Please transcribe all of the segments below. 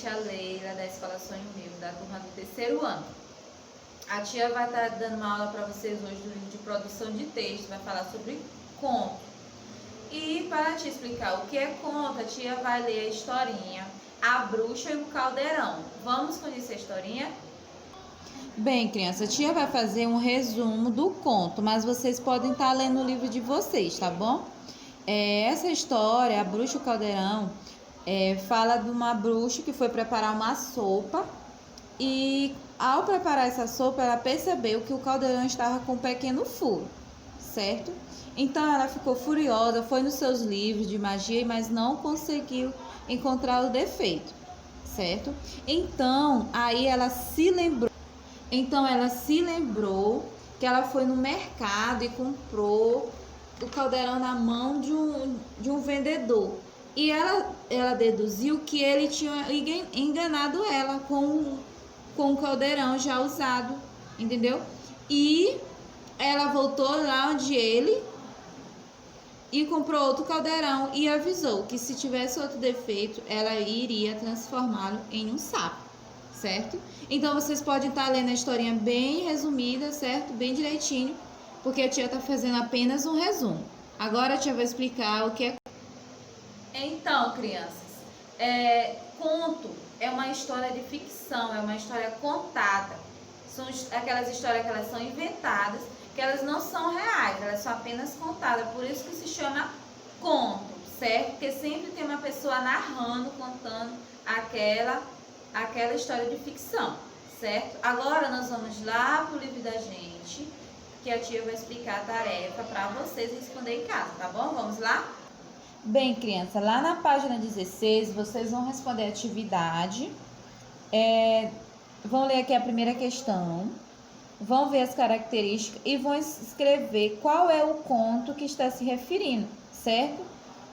tia Leila, da Escola Sonho Vivo, da turma do 3º ano. A tia vai estar dando uma aula para vocês hoje do livro de produção de texto, vai falar sobre conto. E para te explicar o que é conto, a tia vai ler a historinha A Bruxa e o Caldeirão. Vamos conhecer a historinha? Bem, criança, a tia vai fazer um resumo do conto, mas vocês podem estar lendo o livro de vocês, tá bom? Essa história, A Bruxa e o Caldeirão, fala de uma bruxa que foi preparar uma sopa e, ao preparar essa sopa, ela percebeu que o caldeirão estava com um pequeno furo, certo? Então ela ficou furiosa, foi nos seus livros de magia, mas não conseguiu encontrar o defeito, certo? Então ela se lembrou que ela foi no mercado e comprou o caldeirão na mão de um vendedor. E ela deduziu que ele tinha enganado ela com o caldeirão já usado, entendeu? E ela voltou lá onde ele e comprou outro caldeirão e avisou que se tivesse outro defeito, ela iria transformá-lo em um sapo, certo? Então vocês podem estar lendo a historinha bem resumida, certo? Bem direitinho, porque a tia está fazendo apenas um resumo. Agora a tia vai explicar o que é. Então, crianças, conto é uma história de ficção, é uma história contada. São aquelas histórias que elas são inventadas, que elas não são reais, elas são apenas contadas. Por isso que se chama conto, certo? Porque sempre tem uma pessoa narrando, contando aquela história de ficção, certo? Agora nós vamos lá pro livro da gente, que a tia vai explicar a tarefa para vocês responder em casa, tá bom? Vamos lá? Bem, criança, lá na página 16, vocês vão responder a atividade, vão ler aqui a primeira questão, vão ver as características e vão escrever qual é o conto que está se referindo, certo?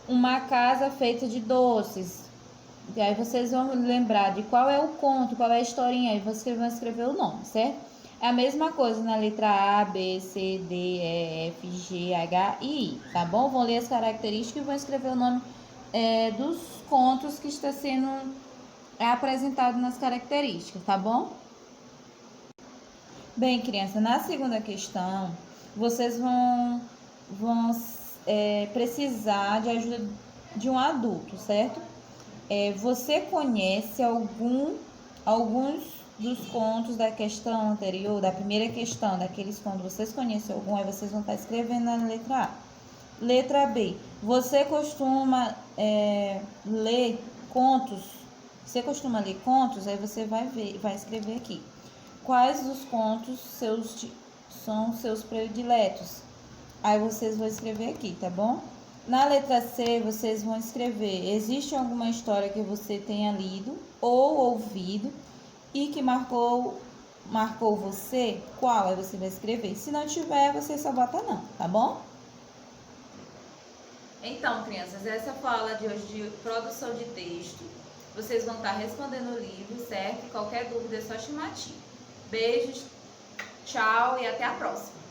Uma casa feita de doces. E aí vocês vão lembrar de qual é o conto, qual é a historinha, e vocês vão escrever o nome, certo? É a mesma coisa na letra A, B, C, D, E, F, G, H e I, tá bom? Vão ler as características e vão escrever o nome dos contos que está sendo apresentado nas características, tá bom? Bem, criança, na segunda questão, vocês vão precisar de ajuda de um adulto, certo? Você conhece alguns dos contos da questão anterior, da primeira questão, daqueles contos, vocês conhecem algum? Aí vocês vão estar escrevendo na letra A. Letra B, você costuma ler contos? Você costuma ler contos? Aí você vai escrever aqui. Quais dos contos são seus prediletos? Aí vocês vão escrever aqui, tá bom? Na letra C, vocês vão escrever: existe alguma história que você tenha lido ou ouvido e que marcou você? Qual? Aí você vai escrever. Se não tiver, você só bota não, tá bom? Então, crianças, essa foi a aula de hoje de produção de texto. Vocês vão estar respondendo o livro, certo? Qualquer dúvida é só chamar a tia. Beijos, tchau e até a próxima.